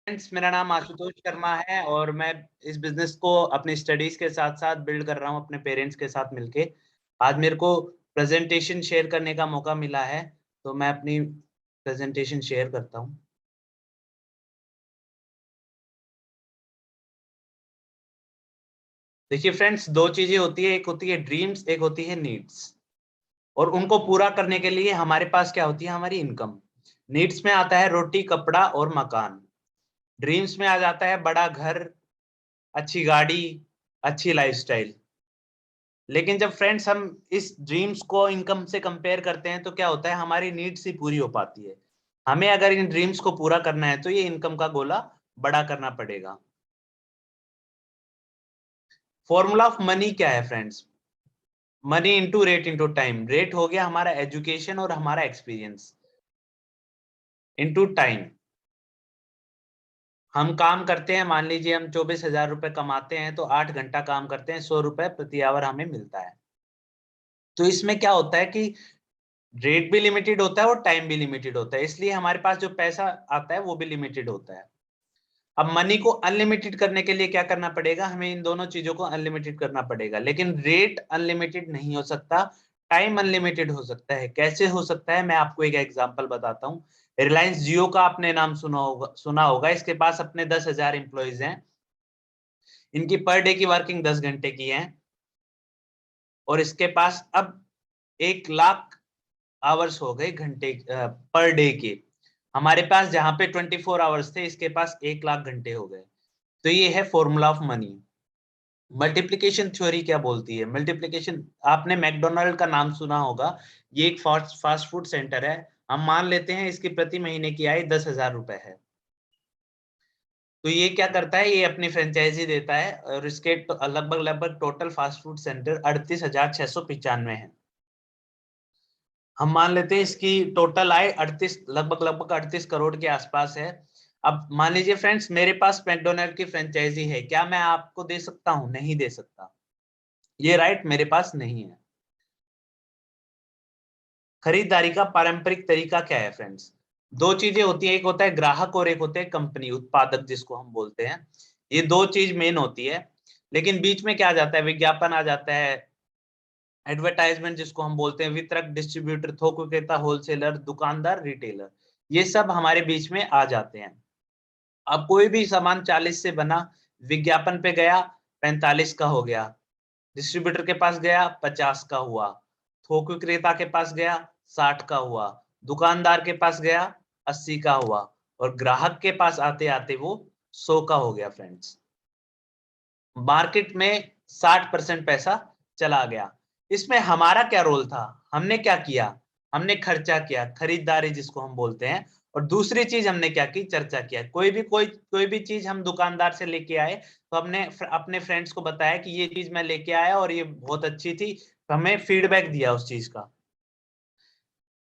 Friends, मेरा नाम आशुतोष शर्मा है और मैं इस बिजनेस को अपनी स्टडीज के साथ साथ बिल्ड कर रहा हूँ अपने पेरेंट्स के साथ मिलके। आज मेरे को प्रेजेंटेशन शेयर करने का मौका मिला है, तो मैं अपनी प्रेजेंटेशन शेयर करता हूँ। देखिए फ्रेंड्स, दो चीजें होती है, एक होती है ड्रीम्स, एक होती है नीड्स। और उनको पूरा करने के लिए हमारे पास क्या होती है, हमारी इनकम। नीड्स में आता है रोटी, कपड़ा और मकान। ड्रीम्स में आ जाता है बड़ा घर, अच्छी गाड़ी, अच्छी लाइफस्टाइल। लेकिन जब फ्रेंड्स हम इस ड्रीम्स को इनकम से कंपेयर करते हैं तो क्या होता है, हमारी नीड्स ही पूरी हो पाती है। हमें अगर इन ड्रीम्स को पूरा करना है तो ये इनकम का गोला बड़ा करना पड़ेगा। फॉर्मूला ऑफ मनी क्या है friends? Money into rate into time. Rate हो गया हमारा एजुकेशन और हमारा एक्सपीरियंस, इंटू टाइम। हम काम करते हैं, मान लीजिए हम 24,000 रुपए कमाते हैं, तो 8 घंटा काम करते हैं, 100 रुपए प्रति आवर हमें मिलता है। तो इसमें क्या होता है कि रेट भी लिमिटेड होता है और टाइम भी लिमिटेड होता है, इसलिए हमारे पास जो पैसा आता है वो भी लिमिटेड होता है। अब मनी को अनलिमिटेड करने के लिए क्या करना पड़ेगा, हमें इन दोनों चीजों को अनलिमिटेड करना पड़ेगा। लेकिन रेट अनलिमिटेड नहीं हो सकता, टाइम अनलिमिटेड हो सकता है। कैसे हो सकता है, मैं आपको एक एग्जांपल बताता हूँ। रिलायंस जियो का आपने नाम सुना होगा। इसके पास अपने 10,000 एम्प्लॉइज हैं। इनकी पर डे की वर्किंग 10 घंटे की है और इसके पास अब 1 लाख आवर्स हो गए, घंटे पर डे के। हमारे पास जहां पे 24 आवर्स थे, इसके पास 1 लाख घंटे हो गए। तो ये है formula of money. Multiplication theory क्या बोलती है? मल्टीप्लिकेशन, आपने मैकडोनाल्ड का नाम सुना होगा। ये एक फास्ट फूड सेंटर है। हम मान लेते हैं इसकी प्रति महीने की आय 10,000 रुपए है। तो ये क्या करता है, ये अपनी फ्रेंचाइजी देता है और इसके लगभग लगभग टोटल फास्ट फूड सेंटर 38,695 है। हम मान लेते हैं इसकी टोटल आय 38, लगभग लगभग 38 करोड़ के आसपास है। अब मान लीजिए फ्रेंड्स, मेरे पास मैकडोनाल्ड की फ्रेंचाइजी है, क्या मैं आपको दे सकता हूं? नहीं दे सकता। ये राइट मेरे पास नहीं है। खरीदारी का पारंपरिक तरीका क्या है फ्रेंड्स? दो चीजें होती है, एक होता है ग्राहक और एक होता है कंपनी, उत्पादक जिसको हम बोलते हैं। ये दो चीज मेन होती है। लेकिन बीच में क्या आ जाता है, विज्ञापन आ जाता है, एडवर्टाइजमेंट जिसको हम बोलते हैं, वितरक, डिस्ट्रीब्यूटर, थोक विक्रेता, होलसेलर, दुकानदार, रिटेलर। ये सब हमारे बीच में आ जाते हैं। अब कोई भी सामान 40 से बना, विज्ञापन पे गया 45 का हो गया, डिस्ट्रीब्यूटर के पास गया 50 का हुआ, थोक विक्रेता के पास गया 60 का हुआ, दुकानदार के पास गया 80 का हुआ, और ग्राहक के पास आते आते वो 100 का हो गया फ्रेंड्स। मार्केट में 60% पैसा चला गया। इसमें हमारा क्या रोल था? हमने क्या किया? हमने खर्चा किया, खरीदारी जिसको हम बोलते हैं। और दूसरी चीज हमने क्या की, चर्चा किया। कोई भी चीज हम दुकानदार से लेके आए तो हमने अपने फ्रेंड्स को बताया कि ये चीज मैं लेके आया और ये बहुत अच्छी थी, तो हमें फीडबैक दिया उस चीज का।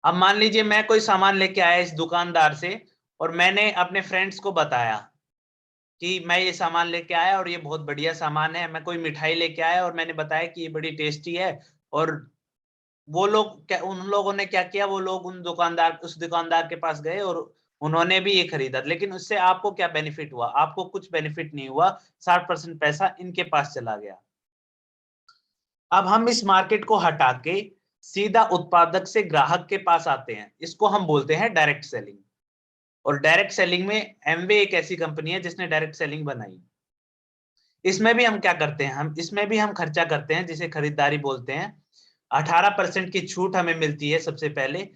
अब मान लीजिए मैं कोई सामान लेके आया इस दुकानदार से और मैंने अपने फ्रेंड्स को बताया कि मैं ये सामान लेके आया और ये बहुत बढ़िया सामान है। मैं कोई मिठाई लेके आया और मैंने बताया कि ये बड़ी टेस्टी है। और वो लोग क्या, उन लोगों ने क्या किया, वो लोग उस दुकानदार के पास गए और उन्होंने भी ये खरीदा। लेकिन उससे आपको क्या बेनिफिट हुआ? आपको कुछ बेनिफिट नहीं हुआ। 60% पैसा इनके पास चला गया। अब हम इस मार्केट को हटा के सीधा उत्पादक से ग्राहक के पास आते हैं, इसको हम बोलते हैं डायरेक्ट सेलिंग। और डायरेक्ट सेलिंग में एमवे एक ऐसी कंपनी है जिसने डायरेक्ट सेलिंग बनाई। इसमें भी हम क्या करते हैं, हम इसमें भी हम खर्चा करते हैं, जिसे खरीदारी बोलते हैं। 18% की छूट हमें मिलती है सबसे पहले।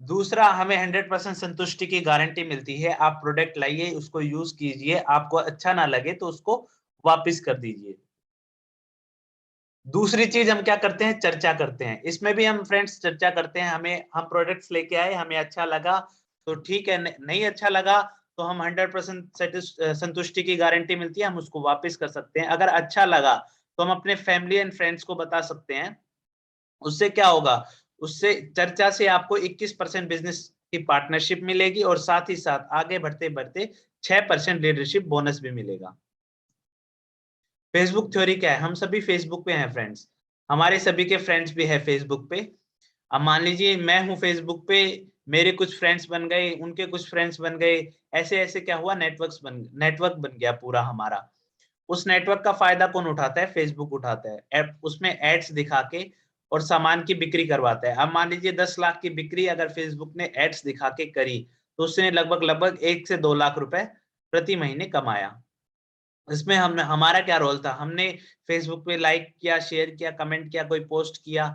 दूसरा, हमें 100% संतुष्टि की गारंटी मिलती है। आप प्रोडक्ट लाइए, उसको यूज कीजिए, आपको अच्छा ना लगे तो उसको वापस कर दीजिए। दूसरी चीज हम क्या करते हैं, चर्चा करते हैं। इसमें भी हम फ्रेंड्स चर्चा करते हैं। हम प्रोडक्ट्स लेके आए, हमें अच्छा लगा तो ठीक है, नहीं अच्छा लगा तो हम 100% संतुष्टि की गारंटी मिलती है, हम उसको वापस कर सकते हैं। अगर अच्छा लगा तो हम अपने फैमिली एंड फ्रेंड्स को बता सकते हैं। उससे क्या होगा, उससे चर्चा से आपको 21% बिजनेस की पार्टनरशिप मिलेगी और साथ ही साथ आगे बढ़ते बढ़ते 6% लीडरशिप बोनस भी मिलेगा। फेसबुक थ्योरी क्या है? हम सभी फेसबुक पे हैं फ्रेंड्स। हमारे सभी के फ्रेंड्स भी है फेसबुक पे। अब मान लीजिए मैं हूँ फेसबुक पे, मेरे कुछ फ्रेंड्स बन गए, उनके कुछ फ्रेंड्स बन गए, ऐसे ऐसे क्या हुआ, नेटवर्क बन गया पूरा हमारा। उस नेटवर्क का फायदा कौन उठाता है? फेसबुक उठाता है। उसमें एड्स दिखा के और सामान की बिक्री करवाता है। अब मान लीजिए 10 लाख की बिक्री अगर फेसबुक ने एड्स दिखा के करी, तो उसने लगभग लगभग 1 से 2 लाख रुपए प्रति महीने कमाया। इसमें हमने, हमारा क्या रोल था? हमने फेसबुक पे लाइक किया, शेयर किया, कमेंट किया, कोई पोस्ट किया,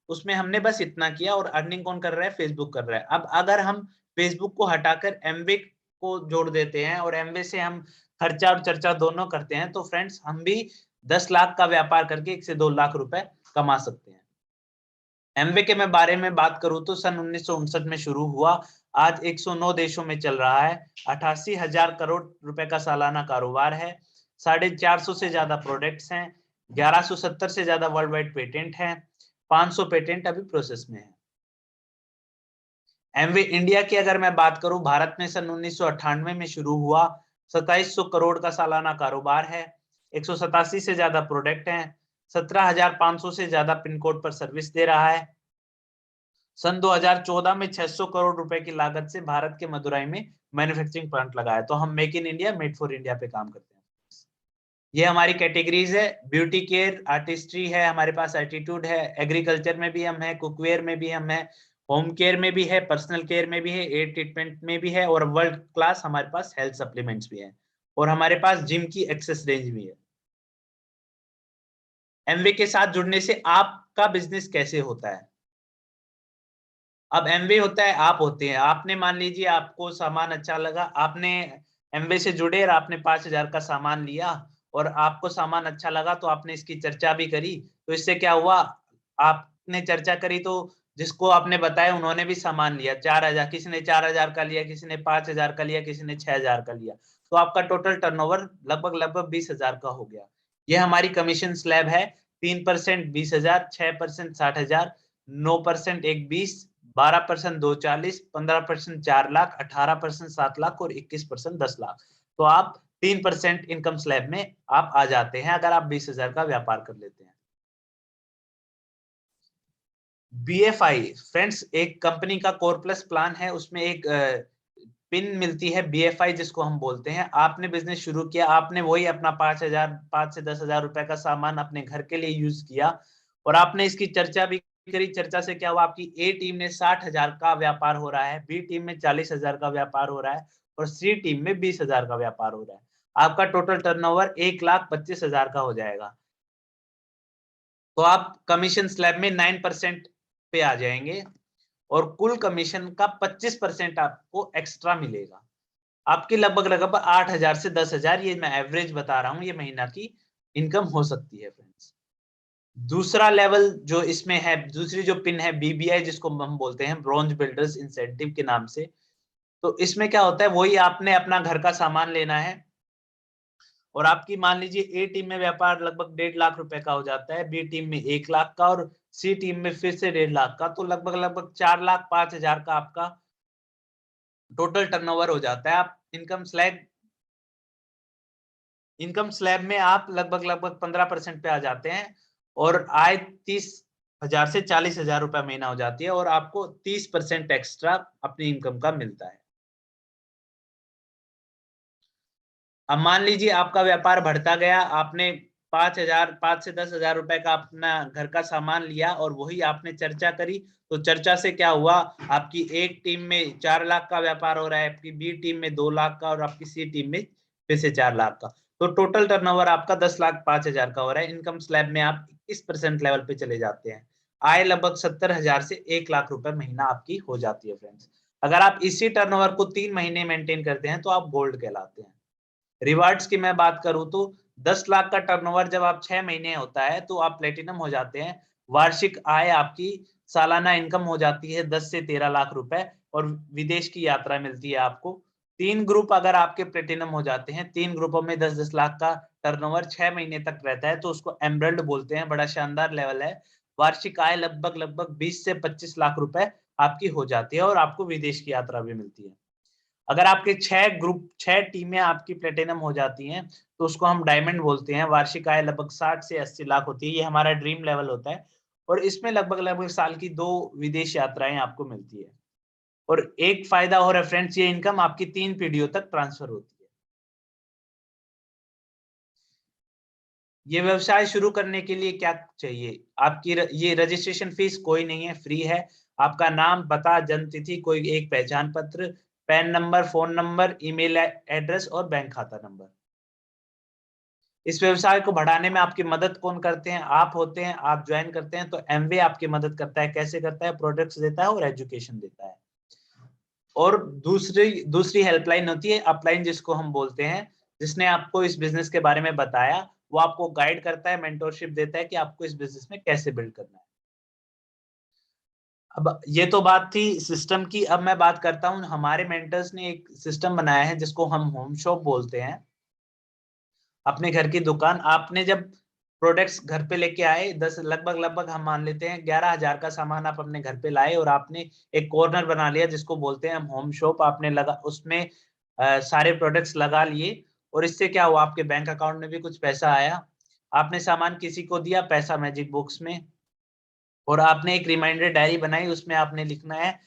उसमें हमने बस इतना किया, और अर्निंग कौन कर रहा है? फेसबुक कर रहा है। अब अगर हम फेसबुक को हटाकर एमवे को जोड़ देते हैं और एमवे से हम खर्चा और चर्चा दोनों करते हैं, तो फ्रेंड्स हम भी 10 लाख का व्यापार करके 1 से 2 लाख रुपए कमा सकते हैं। एमवे के मैं बारे में बात करूं तो सन 1959 में शुरू हुआ, आज 109 देशों में चल रहा है, 88,000 करोड़ रुपए का सालाना कारोबार है, 450 से ज्यादा प्रोडक्ट्स हैं, 1170 से ज्यादा वर्ल्ड वाइड पेटेंट हैं, 500 पेटेंट अभी प्रोसेस में है। एमवे इंडिया की अगर मैं बात करूं, भारत में सन 1998 में शुरू हुआ, 2700 करोड़ का सालाना कारोबार है, 187 से ज्यादा प्रोडक्ट हैं, 17,500 से ज्यादा पिन कोड पर सर्विस दे रहा है। सन 2014 में 600 करोड़ रुपए की लागत से भारत के मदुरई में मैन्युफैक्चरिंग प्लांट लगाया। तो हम make in India, made for India पे काम करते हैं। ये हमारी कैटेगरीज है। ब्यूटी केयर, आर्टिस्ट्री है, हमारे पास एटीट्यूड है, एग्रीकल्चर में भी हम है, कुकवेयर में भी हम है, होम केयर में भी है, पर्सनल केयर में भी है, एयर ट्रीटमेंट में भी है, और वर्ल्ड क्लास हमारे पास हेल्थ सप्लीमेंट्स भी है, और हमारे पास जिम की एक्सेस रेंज भी है। एमवे के साथ जुड़ने से आपका बिजनेस कैसे होता है? अब एमवे होता है, आप होते हैं। आपने मान लीजिए आपको सामान अच्छा लगा, आपने एमवे से जुड़े और आपने 5,000 का सामान लिया, और आपको सामान अच्छा लगा तो आपने इसकी चर्चा भी करी। तो इससे क्या हुआ? आपने चर्चा करी तो जिसको आपने बताया उन्होंने भी सामान लिया, 4,000, किसी ने 4,000 का लिया, किसी ने 5,000 का लिया, किसी ने 6,000 का लिया, तो आपका टोटल टर्नओवर लगभग लगभग 20,000 का हो गया। ये हमारी कमीशन स्लैब है। 3% 20,000, 6% 60,000, 9% एक 20, 12% 240, 15% 4 लाख, 18% 7 लाख, और 21% 10 लाख। तो आप 3% इनकम स्लैब में आप आ जाते हैं अगर आप 20,000 का व्यापार कर लेते हैं। बीएफआई फ्रेंड्स एक कंपनी का कोर प्लस प्लान है, उसमें एक पिन मिलती है बीएफआई जिसको हम बोलते हैं। आपने बिजनेस शुरू किया, आपने वही अपना 5 से 10,000 रुपए का सामान अपने घर के लिए यूज किया, और आपने इसकी चर्चा भी करी। चर्चा से क्या हुआ? आपकी ए टीम में 60,000 का व्यापार हो रहा है, बी टीम में 40,000 का व्यापार हो रहा है, और सी टीम में 20,000 का व्यापार हो रहा है। आपका टोटल टर्नओवर 1,25,000 का हो जाएगा। तो आप कमीशन स्लैब में 9% पे आ जाएंगे, और कुल कमीशन का 25% आपको एक्स्ट्रा मिलेगा। आपकी लगभग लगभग 8,000 से 10,000, ये मैं एवरेज बता रहा हूं, ये महीना की इनकम हो सकती है फ्रेंड्स। दूसरा लेवल जो इसमें है, दूसरी जो पिन है बीबीआई जिसको हम बोलते हैं, ब्रॉन्ज बिल्डर्स इंसेंटिव के नाम से। तो इसमें क्या होता है? वही आपने अपना घर का सामान लेना है, और आपकी मान लीजिए ए टीम में व्यापार लगभग 1.5 लाख रुपए का हो जाता है, बी टीम में 1 लाख का, और सी टीम में फिर से 1.5 लाख का, तो लगभग लगभग 4,05,000 का आपका टोटल टर्नओवर हो जाता है। आप इनकम स्लैब में आप लगभग लगभग 15% पे आ जाते हैं, और आय 30,000 से 40,000 रुपए महीना हो जाती है, और आपको 30% एक्स्ट्रा अपनी इनकम का मिलता है। अब मान लीजिए आपका व्यापार बढ़ता गया, आपने 5 से 10,000 रुपए का अपना घर का सामान लिया, और वही आपने चर्चा करी। तो चर्चा से क्या हुआ? आपकी एक टीम में 4 लाख का व्यापार हो रहा है, आपकी बी टीम में 2 लाख का, और आपकी सी टीम में फिर से 4 लाख का। तो टोटल टर्नओवर आपका 10,05,000 का हो रहा है। इनकम स्लैब में आप 21% लेवल पे चले जाते हैं। आय लगभग 70,000 से 1 लाख रुपए महीना आपकी हो जाती है फ्रेंड्स। अगर आप इसी टर्नओवर को 3 महीने मेंटेन करते हैं तो आप गोल्ड कहलाते हैं। रिवार्ड्स की मैं बात करूं तो 10 लाख का टर्नओवर जब आप 6 महीने होता है तो आप प्लेटिनम हो जाते हैं। वार्षिक आय आपकी, सालाना इनकम हो जाती है 10 से 13 लाख रुपए, और विदेश की यात्रा मिलती है आपको। 3 ग्रुप अगर आपके प्लेटिनम हो जाते हैं, 3 ग्रुपों में 10-10 लाख का टर्नओवर 6 महीने तक रहता है, तो उसको एमरल्ड बोलते हैं। बड़ा शानदार लेवल है। वार्षिक आय लगभग लगभग 20 से 25 लाख रुपए आपकी हो जाती है, और आपको विदेश की यात्रा भी मिलती है। अगर आपके 6 टीमें आपकी प्लेटिनम हो जाती हैं तो उसको हम डायमंड बोलते हैं। वार्षिक आय लगभग 60 से 80 लाख होती है। ये हमारा ड्रीम लेवल होता है, और इसमें लगभग लगभग साल की 2 विदेश यात्राएं आपको मिलती है। और एक फायदा और है फ्रेंड्स, ये इनकम आपकी 3 पीढ़ियों तक ट्रांसफर होती है। ये व्यवसाय शुरू करने के लिए क्या चाहिए? आपकी ये रजिस्ट्रेशन फीस कोई नहीं है, फ्री है। आपका नाम, पता, जन्म तिथि, कोई एक पहचान पत्र, pan number, phone number, email address और बैंक खाता नंबर। इस व्यवसाय को बढ़ाने में आपकी मदद कौन करते हैं? आप होते हैं। आप ज्वाइन करते हैं तो एमवे आपकी मदद करता है। कैसे करता है? प्रोडक्ट्स देता है और एजुकेशन देता है। और दूसरी दूसरी हेल्पलाइन होती है अपलाइन, जिसको हम बोलते हैं, जिसने आपको इस बिजनेस के बारे में बताया। वो आपको गाइड करता है, मेंटोरशिप देता है कि आपको इस बिजनेस में कैसे बिल्ड करना है। अब ये तो बात थी सिस्टम की। अब मैं बात करता हूँ, हमारे मेंटर्स ने एक सिस्टम बनाया है जिसको हम होम शॉप बोलते हैं। अपने घर की दुकान। आपने जब प्रोडक्ट्स घर पे लेके आए, 10 लगभग लगभग हम मान लेते हैं 11,000 का सामान आप अपने घर पे लाए, और आपने एक कॉर्नर बना लिया जिसको बोलते हैं हम होम शॉप। आपने लगा उसमें सारे प्रोडक्ट्स लगा लिए, और इससे क्या हुआ? आपके बैंक अकाउंट में भी कुछ पैसा आया। आपने सामान किसी को दिया, पैसा मैजिक बॉक्स में। और आपने एक रिमाइंडर डायरी बनाई, उसमें आपने लिखना है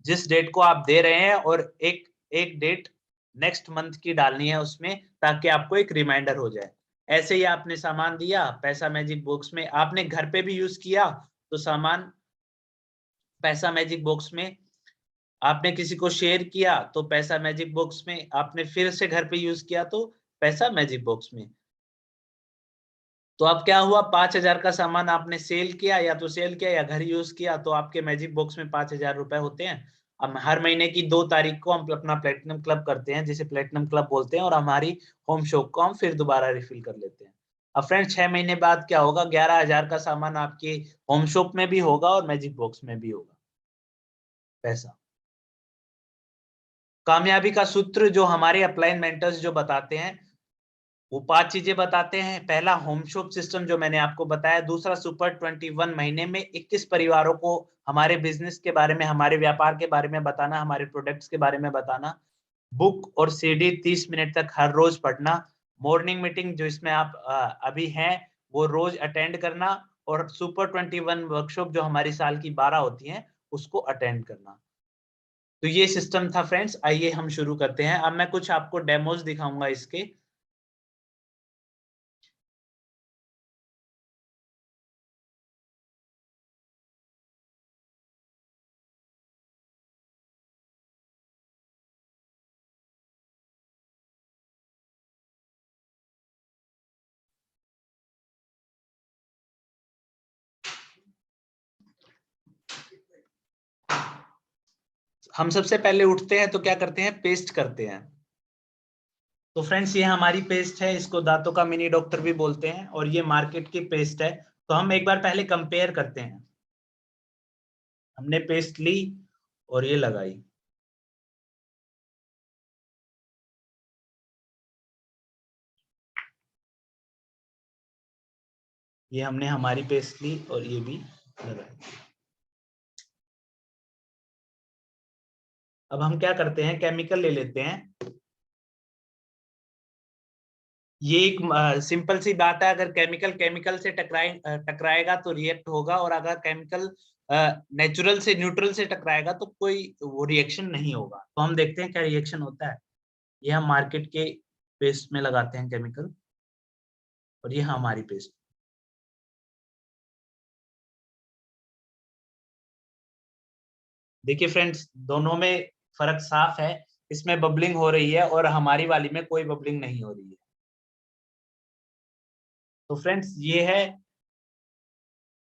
जिस डेट को आप दे रहे हैं, और एक एक डेट नेक्स्ट मंथ की डालनी है उसमें, ताकि आपको एक रिमाइंडर हो जाए। ऐसे ही आपने सामान दिया, पैसा मैजिक बॉक्स में। आपने घर पे भी यूज किया तो सामान पैसा मैजिक बॉक्स में। आपने किसी को शेयर किया तो पैसा मैजिक बॉक्स में। आपने फिर से घर पे यूज किया तो पैसा मैजिक बॉक्स में। तो अब क्या हुआ? 5,000 का सामान आपने सेल किया, या तो सेल किया या घर यूज किया, तो आपके मैजिक बॉक्स में 5,000 रुपए होते हैं। अब हर महीने की 2 तारीख को हम अपना प्लेटिनम क्लब करते हैं, जिसे प्लेटिनम क्लब बोलते हैं, और हमारी होम शॉप को हम फिर दोबारा रिफिल कर लेते हैं। अब फ्रेंड्स 6 महीने बाद क्या होगा? 11,000 का सामान आपके होम शॉप में भी होगा और मैजिक बॉक्स में भी होगा पैसा। कामयाबी का सूत्र जो हमारे अपलाइन मेंटर्स जो बताते हैं, वो 5 चीजें बताते हैं। पहला, होम शॉप सिस्टम जो मैंने आपको बताया। दूसरा, सुपर 21 महीने में 21 परिवारों को हमारे बिजनेस के बारे में, हमारे व्यापार के बारे में बताना, हमारे प्रोडक्ट्स के बारे में बताना। बुक और सीडी 30 मिनट तक हर रोज पढ़ना। मॉर्निंग मीटिंग जो इसमें आप अभी हैं, वो रोज अटेंड करना। और सुपर 21 वर्कशॉप जो हमारी साल की 12 होती हैं, उसको अटेंड करना। तो ये सिस्टम था फ्रेंड्स। आइए हम शुरू करते हैं। अब मैं कुछ आपको डेमोज दिखाऊंगा इसके। हम सबसे पहले उठते हैं तो क्या करते हैं? पेस्ट करते हैं। तो फ्रेंड्स ये हमारी पेस्ट है, इसको दांतों का मिनी डॉक्टर भी बोलते हैं, और ये मार्केट की पेस्ट है। तो हम एक बार पहले कंपेयर करते हैं। हमने पेस्ट ली और ये लगाई। ये हमने हमारी पेस्ट ली और ये भी लगाई। अब हम क्या करते हैं? केमिकल ले लेते हैं। ये एक सिंपल सी बात है, अगर केमिकल केमिकल से टकराएगा तो रिएक्ट होगा, और अगर केमिकल नेचुरल से, न्यूट्रल से टकराएगा तो कोई वो रिएक्शन नहीं होगा। तो हम देखते हैं क्या रिएक्शन होता है। ये हम मार्केट के पेस्ट में लगाते हैं केमिकल, और ये हमारी पेस्ट। देखिए फ्रेंड्स, दोनों में फर्क साफ है। इसमें बबलिंग हो रही है और हमारी वाली में कोई बबलिंग नहीं हो रही है। तो फ्रेंड्स ये है,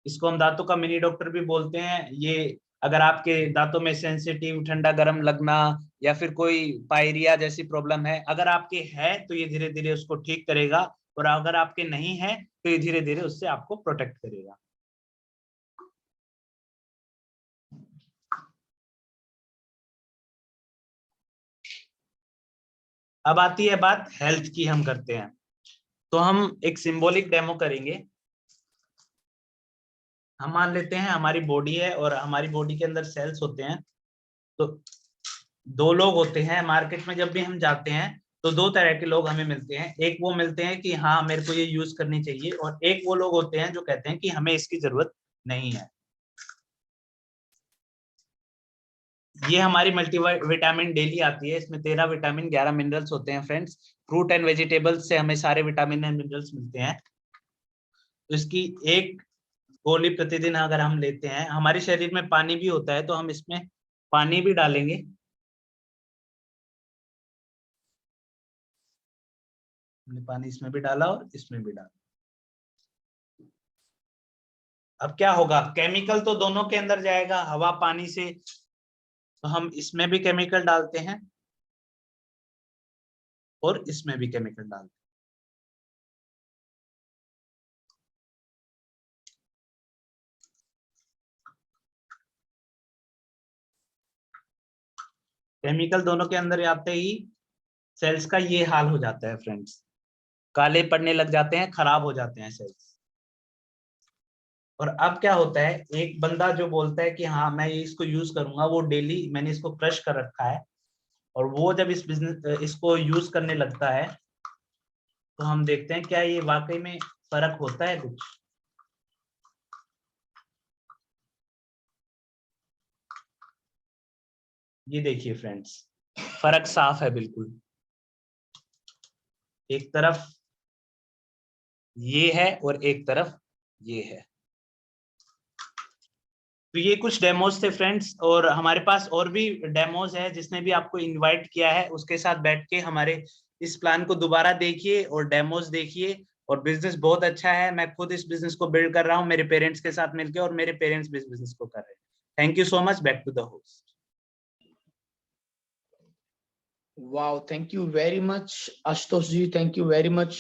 इसको हम दांतों का मिनी डॉक्टर भी बोलते हैं। ये अगर आपके दांतों में सेंसिटिव, ठंडा गर्म लगना, या फिर कोई पायरिया जैसी प्रॉब्लम है, अगर आपके है तो ये धीरे धीरे उसको ठीक करेगा, और अगर आपके नहीं है तो ये धीरे धीरे उससे आपको प्रोटेक्ट करेगा। अब आती है बात हेल्थ की, हम करते हैं। तो हम एक सिंबॉलिक डेमो करेंगे। हम मान लेते हैं हमारी बॉडी है, और हमारी बॉडी के अंदर सेल्स होते हैं। तो 2 लोग होते हैं मार्केट में, जब भी हम जाते हैं तो 2 तरह के लोग हमें मिलते हैं। एक वो मिलते हैं कि हाँ मेरे को ये यूज करनी चाहिए, और एक वो लोग होते हैं जो कहते हैं कि हमें इसकी जरूरत नहीं है। ये हमारी मल्टीविटामिन डेली आती है, इसमें 13 विटामिन 11 मिनरल्स होते हैं फ्रेंड्स। फ्रूट एंड वेजिटेबल्स से हमें सारे विटामिन एंड मिनरल्स मिलते हैं। तो इसकी एक गोली प्रतिदिन अगर हम लेते हैं, हमारे शरीर में पानी भी होता है तो हम इसमें पानी भी डालेंगे। हमने पानी इसमें भी डाला और इसमें भी डाला। अब क्या होगा, केमिकल तो दोनों के अंदर जाएगा, हवा पानी से, तो हम इसमें भी केमिकल डालते हैं और इसमें भी केमिकल डालते हैं। केमिकल दोनों के अंदर आते ही सेल्स का ये हाल हो जाता है फ्रेंड्स, काले पड़ने लग जाते हैं, खराब हो जाते हैं सेल्स। और अब क्या होता है, एक बंदा जो बोलता है कि हाँ मैं ये इसको यूज करूंगा, वो डेली मैंने इसको क्रश कर रखा है, और वो जब इस बिजनेस इसको यूज करने लगता है तो हम देखते हैं क्या ये वाकई में फर्क होता है कुछ। ये देखिए फ्रेंड्स, फर्क साफ है बिल्कुल। एक तरफ ये है और एक तरफ ये है। तो ये कुछ डेमोज थे फ्रेंड्स, और हमारे पास और भी डेमोज है। जिसने भी आपको इनवाइट किया है उसके साथ बैठ के हमारे इस प्लान को दोबारा देखिए और डेमोज देखिए। और बिजनेस बहुत अच्छा है, मैं खुद इस बिजनेस को बिल्ड कर रहा हूँ मेरे पेरेंट्स के साथ मिलकर, और मेरे पेरेंट्स भी इस बिजनेस को कर रहे हैं। Thank you so much, back to the host. Wow, thank you very much, Ashutosh ji. Thank you very much